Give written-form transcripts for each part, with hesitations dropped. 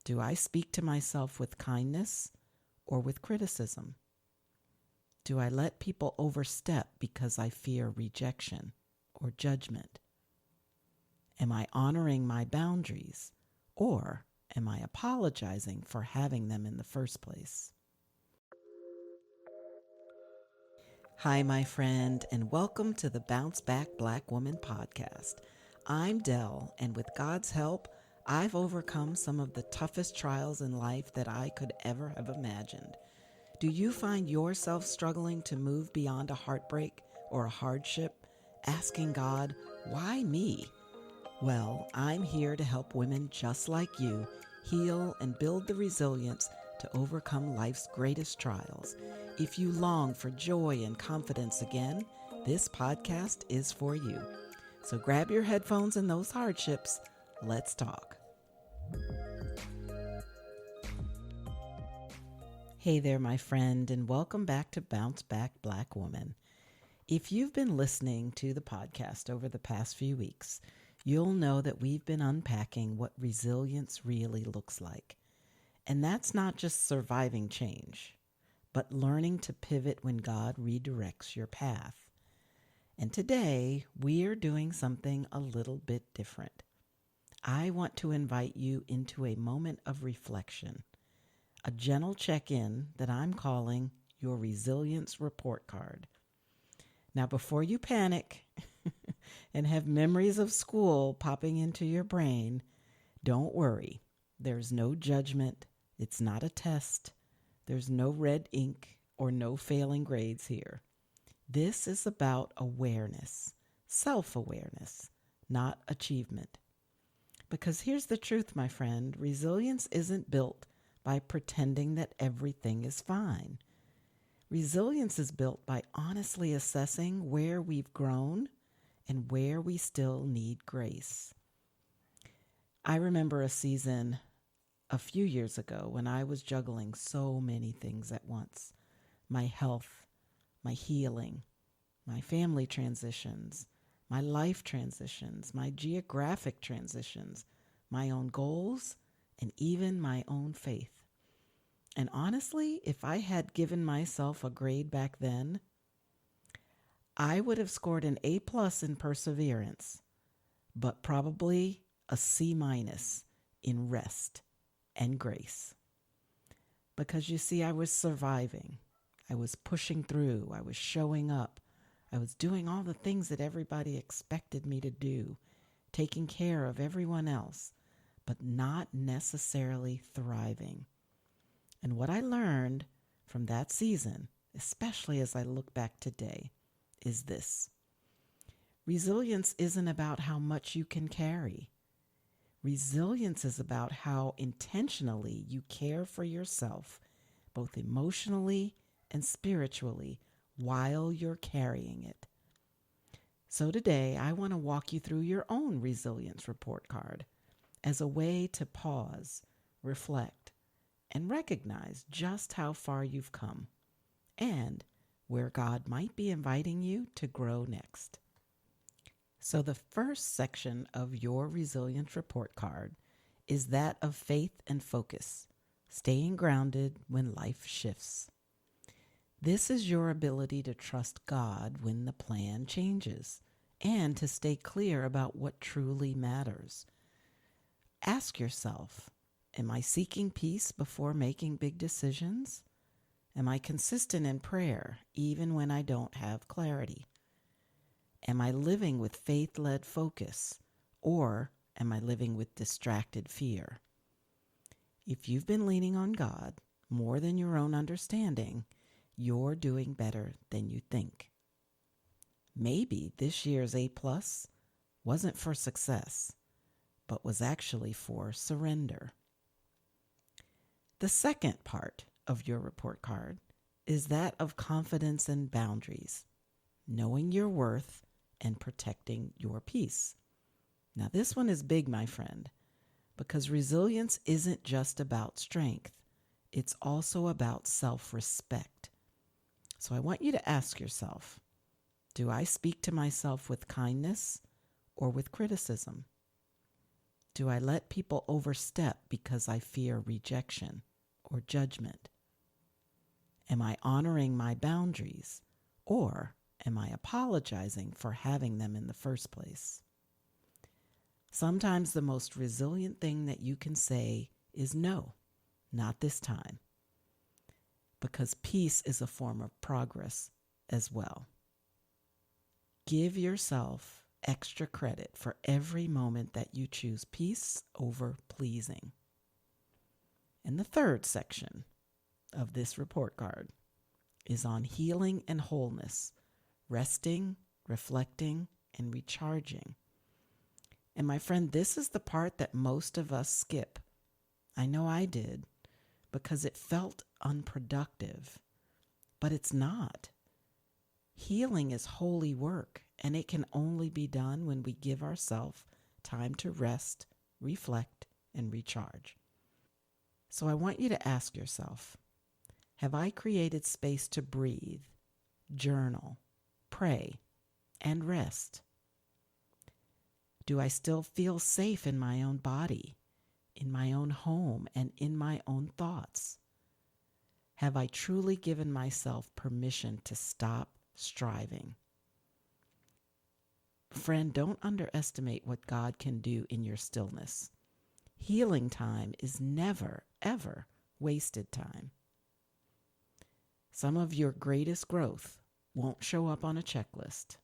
Do I speak to myself with kindness or with criticism? Do I let people overstep because I fear rejection or judgment? Am I honoring my boundaries, or am I apologizing for having them in the first place? Hi, my friend, and welcome to the Bounce Back Black Woman podcast. I'm Dell, and with God's help, I've overcome some of the toughest trials in life that I could ever have imagined. Do you find yourself struggling to move beyond a heartbreak or a hardship, asking God, why me? Well, I'm here to help women just like you heal and build the resilience to overcome life's greatest trials. If you long for joy and confidence again, this podcast is for you. So grab your headphones and those hardships. Let's talk. Hey there, my friend, and welcome back to Bounce Back Black Woman. If you've been listening to the podcast over the past few weeks, you'll know that we've been unpacking what resilience really looks like. And that's not just surviving change, but learning to pivot when God redirects your path. And today, we're doing something a little bit different. I want to invite you into a moment of reflection, a gentle check-in that I'm calling your resilience report card. Now, before you panic and have memories of school popping into your brain, don't worry. There's no judgment. It's not a test. There's no red ink or no failing grades here. This is about awareness, self-awareness, not achievement. Because here's the truth, my friend. Resilience isn't built by pretending that everything is fine. Resilience is built by honestly assessing where we've grown and where we still need grace. I remember a season a few years ago when I was juggling so many things at once. My health, my healing, my family transitions, my life transitions, my geographic transitions, my own goals, and even my own faith. And honestly, if I had given myself a grade back then, I would have scored an A+ in perseverance, but probably a C- in rest and grace. Because you see, I was surviving. I was pushing through. I was showing up. I was doing all the things that everybody expected me to do, taking care of everyone else, but not necessarily thriving. And what I learned from that season, especially as I look back today, is this. Resilience isn't about how much you can carry. Resilience is about how intentionally you care for yourself, both emotionally and spiritually, while you're carrying it. So today, I want to walk you through your own resilience report card as a way to pause, reflect, and recognize just how far you've come and where God might be inviting you to grow next. So the first section of your resilience report card is that of faith and focus, staying grounded when life shifts. This is your ability to trust God when the plan changes and to stay clear about what truly matters. Ask yourself, am I seeking peace before making big decisions? Am I consistent in prayer even when I don't have clarity? Am I living with faith-led focus, or am I living with distracted fear? If you've been leaning on God more than your own understanding, you're doing better than you think. Maybe this year's A+ wasn't for success, but was actually for surrender. The second part of your report card is that of confidence and boundaries, knowing your worth and protecting your peace. Now, this one is big, my friend, because resilience isn't just about strength. It's also about self-respect. So I want you to ask yourself, do I speak to myself with kindness or with criticism? Do I let people overstep because I fear rejection or judgment? Am I honoring my boundaries, or am I apologizing for having them in the first place? Sometimes the most resilient thing that you can say is no, not this time, because peace is a form of progress as well. Give yourself extra credit for every moment that you choose peace over pleasing. And the third section of this report card is on healing and wholeness, resting, reflecting, and recharging. And my friend, this is the part that most of us skip. I know I did, because it felt unproductive, but it's not. Healing is holy work, and it can only be done when we give ourselves time to rest, reflect, and recharge. So I want you to ask yourself, have I created space to breathe, journal, pray, and rest? Do I still feel safe in my own body, in my own home, and in my own thoughts? Have I truly given myself permission to stop striving? Friend, don't underestimate what God can do in your stillness. Healing time is never, ever wasted time. Some of your greatest growth won't show up on a checklist.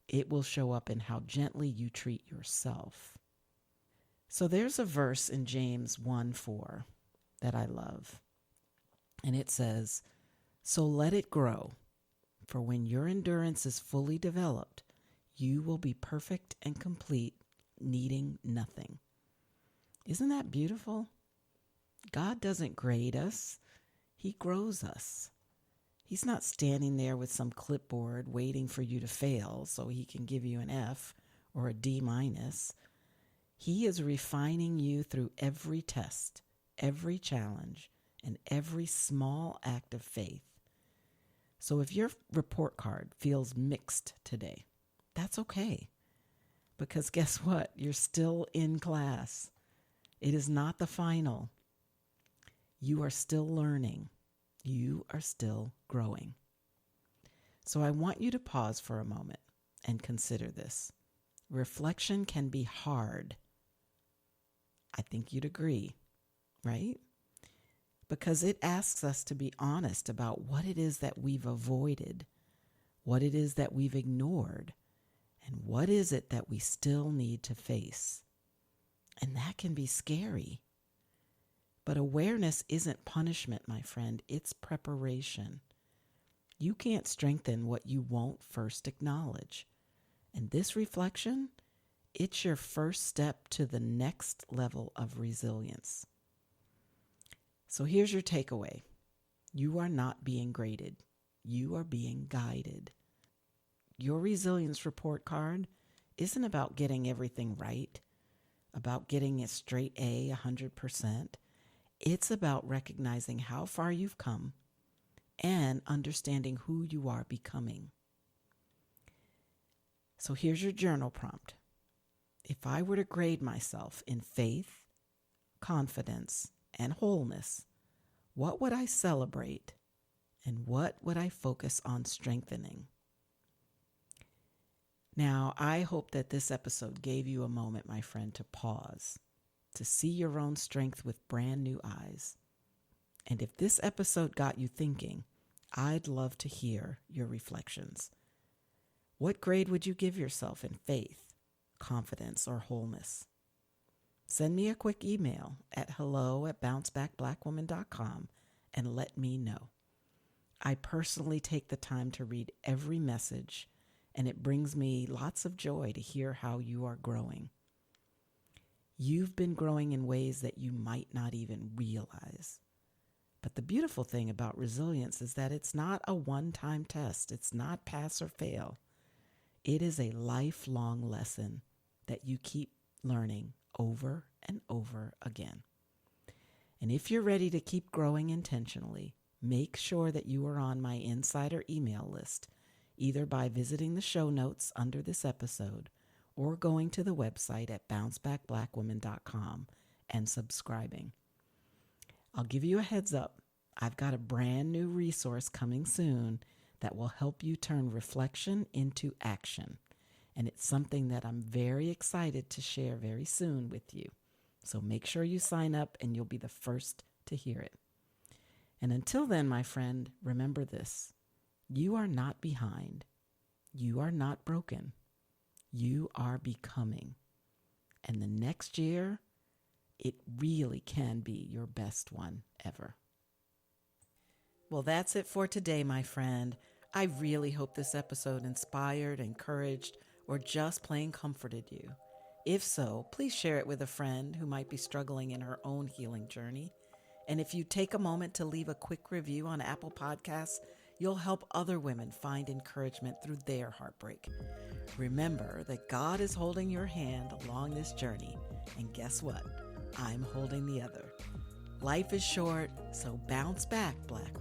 It will show up in how gently you treat yourself. So there's a verse in James 1:4 that I love. And it says, "So let it grow, for when your endurance is fully developed, you will be perfect and complete, needing nothing." Isn't that beautiful? God doesn't grade us. He grows us. He's not standing there with some clipboard waiting for you to fail so he can give you an F or a D minus. He is refining you through every test, every challenge, and every small act of faith. So if your report card feels mixed today, that's okay. Because guess what? You're still in class. It is not the final. You are still learning. You are still growing. So I want you to pause for a moment and consider this. Reflection can be hard. I think you'd agree, right? Because it asks us to be honest about what it is that we've avoided, what it is that we've ignored, and what is it that we still need to face. And that can be scary. But awareness isn't punishment, my friend. It's preparation. You can't strengthen what you won't first acknowledge. And this reflection, it's your first step to the next level of resilience. So here's your takeaway. You are not being graded. You are being guided. Your resilience report card isn't about getting everything right, about getting a straight A 100%. It's about recognizing how far you've come and understanding who you are becoming. So here's your journal prompt. If I were to grade myself in faith, confidence, and wholeness, what would I celebrate and what would I focus on strengthening? Now, I hope that this episode gave you a moment, my friend, to pause, to see your own strength with brand new eyes. And if this episode got you thinking, I'd love to hear your reflections. What grade would you give yourself in faith, confidence, or wholeness? Send me a quick email at hello@bouncebackblackwoman.com and let me know. I personally take the time to read every message, and it brings me lots of joy to hear how you are growing. You've been growing in ways that you might not even realize. But the beautiful thing about resilience is that it's not a one-time test. It's not pass or fail. It is a lifelong lesson that you keep learning over and over again. And if you're ready to keep growing intentionally, make sure that you are on my insider email list, either by visiting the show notes under this episode or going to the website at bouncebackblackwoman.com and subscribing. I'll give you a heads up. I've got a brand new resource coming soon that will help you turn reflection into action. And it's something that I'm very excited to share very soon with you. So make sure you sign up and you'll be the first to hear it. And until then, my friend, remember this. You are not behind. You are not broken. You are becoming. And the next year, it really can be your best one ever. Well, that's it for today, my friend. I really hope this episode inspired, encouraged, or just plain comforted you. If so, please share it with a friend who might be struggling in her own healing journey. And if you take a moment to leave a quick review on Apple Podcasts, you'll help other women find encouragement through their heartbreak. Remember that God is holding your hand along this journey, and guess what? I'm holding the other. Life is short, so bounce back, Black